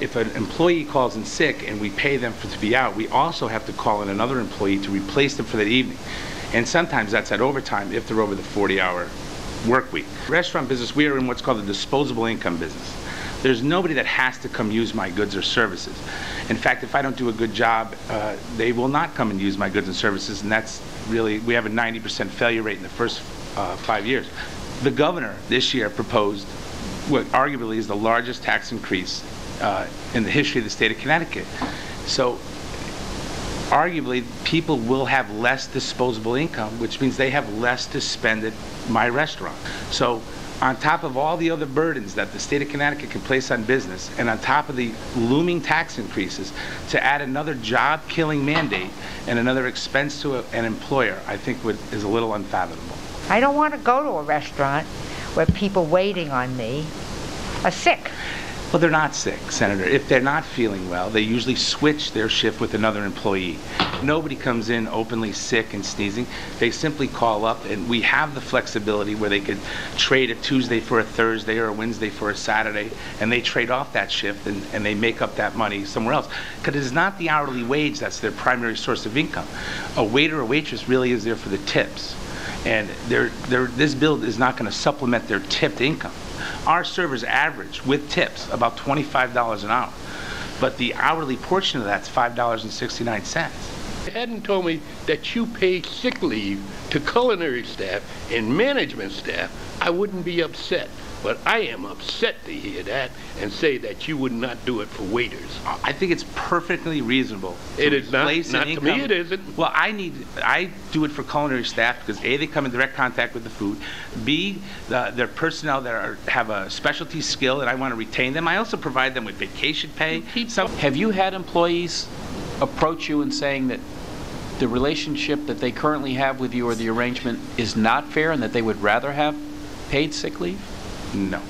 If an employee calls in sick and we pay them to be out, we also have to call in another employee to replace them for that evening. And sometimes that's at overtime if they're over the 40-hour work week. Restaurant business, we are in what's called the disposable income business. There's nobody that has to come use my goods or services. In fact, if I don't do a good job, they will not come and use my goods and services, and that's really, we have a 90% failure rate in the first 5 years. The governor this year proposed what arguably is the largest tax increase in the history of the state of Connecticut. So arguably, people will have less disposable income, which means they have less to spend at my restaurant. So on top of all the other burdens that the state of Connecticut can place on business, and on top of the looming tax increases, to add another job-killing mandate and another expense to an employer, I think is a little unfathomable. I don't want to go to a restaurant where people waiting on me are sick. Well, they're not sick, Senator. If they're not feeling well, they usually switch their shift with another employee. Nobody comes in openly sick and sneezing. They simply call up, and we have the flexibility where they could trade a Tuesday for a Thursday or a Wednesday for a Saturday, and they trade off that shift and they make up that money somewhere else. Because it is not the hourly wage that's their primary source of income. A waiter or waitress really is there for the tips. And this bill is not going to supplement their tipped income. Our servers average, with tips, about $25 an hour. But the hourly portion of that's $5.69. If you hadn't told me that you pay sick leave to culinary staff and management staff, I wouldn't be upset. But I am upset to hear that and say that you would not do it for waiters. I think it's perfectly reasonable. It is not to me it isn't. Well, I do it for culinary staff because A, they come in direct contact with the food, B, their personnel that have a specialty skill and I want to retain them. I also provide them with vacation pay. Have you had employees approach you and saying that the relationship that they currently have with you or the arrangement is not fair and that they would rather have paid sick leave? No.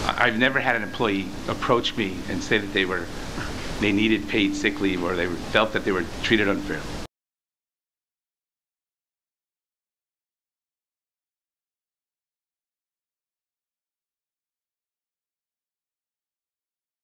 I've never had an employee approach me and say that they needed paid sick leave or they felt that they were treated unfairly.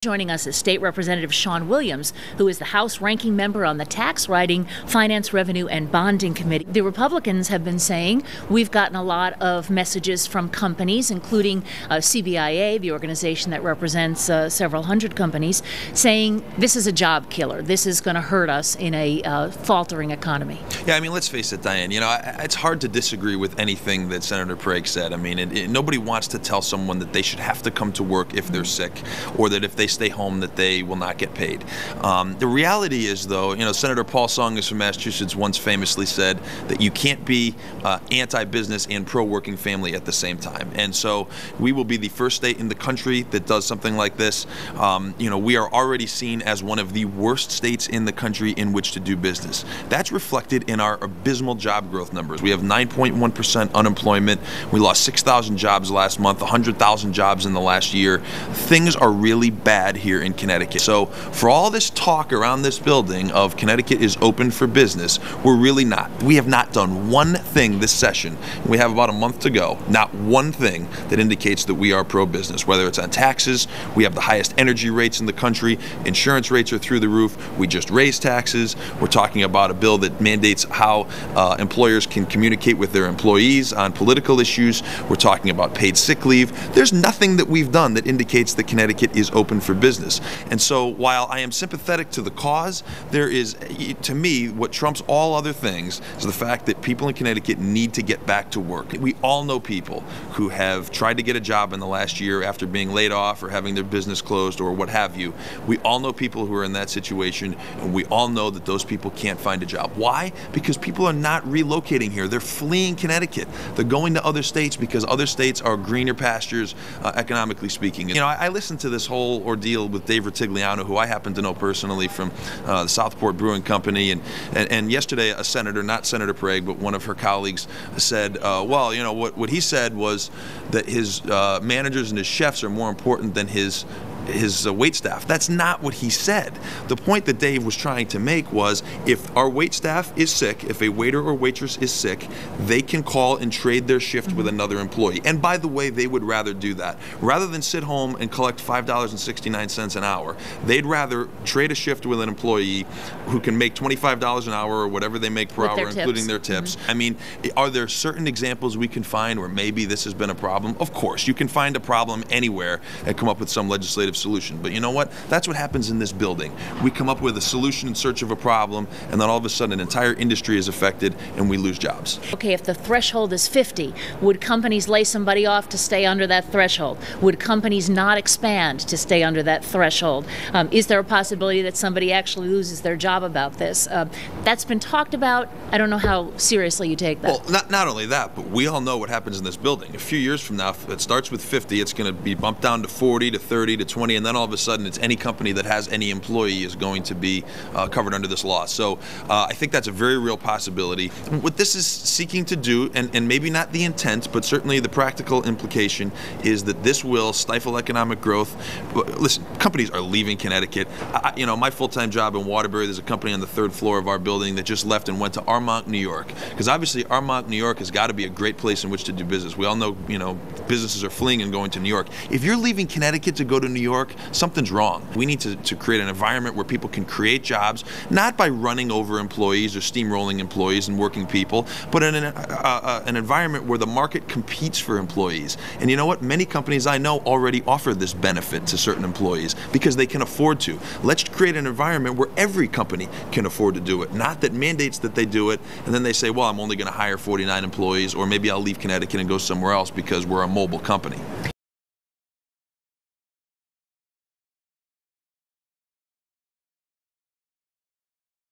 Joining us is State Representative Sean Williams, who is the House ranking member on the Tax Writing, Finance, Revenue, and Bonding Committee. The Republicans have been saying we've gotten a lot of messages from companies, including CBIA, the organization that represents several hundred companies, saying this is a job killer. This is going to hurt us in a faltering economy. Yeah, I mean, let's face it, Diane. You know, it's hard to disagree with anything that Senator Prague said. I mean, nobody wants to tell someone that they should have to come to work if they're sick, or that if they stay home that they will not get paid. The reality is, though, you know, Senator Paul Tsongas from Massachusetts once famously said that you can't be anti-business and pro-working family at the same time. And so we will be the first state in the country that does something like this. You know, we are already seen as one of the worst states in the country in which to do business. That's reflected in our abysmal job growth numbers. We have 9.1% unemployment. We lost 6,000 jobs last month, 100,000 jobs in the last year. Things are really bad here in Connecticut. So for all this talk around this building of Connecticut is open for business, we're really not. We have not done one thing this session. We have about a month to go. Not one thing that indicates that we are pro-business, whether it's on taxes. We have the highest energy rates in the country. Insurance rates are through the roof. We just raised taxes. We're talking about a bill that mandates how employers can communicate with their employees on political issues. We're talking about paid sick leave. There's nothing that we've done that indicates that Connecticut is open for business. And so while I am sympathetic to the cause, there is, to me, what trumps all other things is the fact that people in Connecticut need to get back to work. We all know people who have tried to get a job in the last year after being laid off or having their business closed or what have you. We all know people who are in that situation, and we all know that those people can't find a job. Why? Because people are not relocating here. They're fleeing Connecticut. They're going to other states because other states are greener pastures, economically speaking. You know, I listened to this whole ordeal with Dave Ratigliano, who I happen to know personally from the Southport Brewing Company, and yesterday a senator, not Senator Prague, but one of her colleagues said, well, you know, what he said was that his managers and his chefs are more important than his his wait staff. That's not what he said. The point that Dave was trying to make was, if our wait staff is sick, if a waiter or waitress is sick, they can call and trade their shift with another employee. And by the way, they would rather do that. Rather than sit home and collect $5.69 an hour, they'd rather trade a shift with an employee who can make $25 an hour or whatever they make per With hour, their including tips. their tips. I mean, are there certain examples we can find where maybe this has been a problem? Of course, you can find a problem anywhere and come up with some legislative solution. But you know what? That's what happens in this building. We come up with a solution in search of a problem, and then all of a sudden an entire industry is affected and we lose jobs. Okay, if the threshold is 50, would companies lay somebody off to stay under that threshold? Would companies not expand to stay under that threshold? Is there a possibility that somebody actually loses their job about this? That's been talked about. I don't know how seriously you take that. Well, not only that, but we all know what happens in this building. A few years from now, if it starts with 50, it's going to be bumped down to 40, to 30, to 20, and then all of a sudden it's any company that has any employee is going to be covered under this law. So I think that's a very real possibility. What this is seeking to do, and maybe not the intent, but certainly the practical implication, is that this will stifle economic growth. Listen, companies are leaving Connecticut. My full-time job in Waterbury, there's a company on the 3rd floor of our building that just left and went to Armonk, New York. Because obviously Armonk, New York has got to be a great place in which to do business. We all know, businesses are fleeing and going to New York. If you're leaving Connecticut to go to New York, something's wrong. We need to create an environment where people can create jobs, not by running over employees or steamrolling employees and working people, but in an environment where the market competes for employees. And you know what? Many companies I know already offer this benefit to certain employees because they can afford to. Let's create an environment where every company can afford to do it, not that mandates that they do it, and then they say, well, I'm only going to hire 49 employees, or maybe I'll leave Connecticut and go somewhere else because we're a mobile company.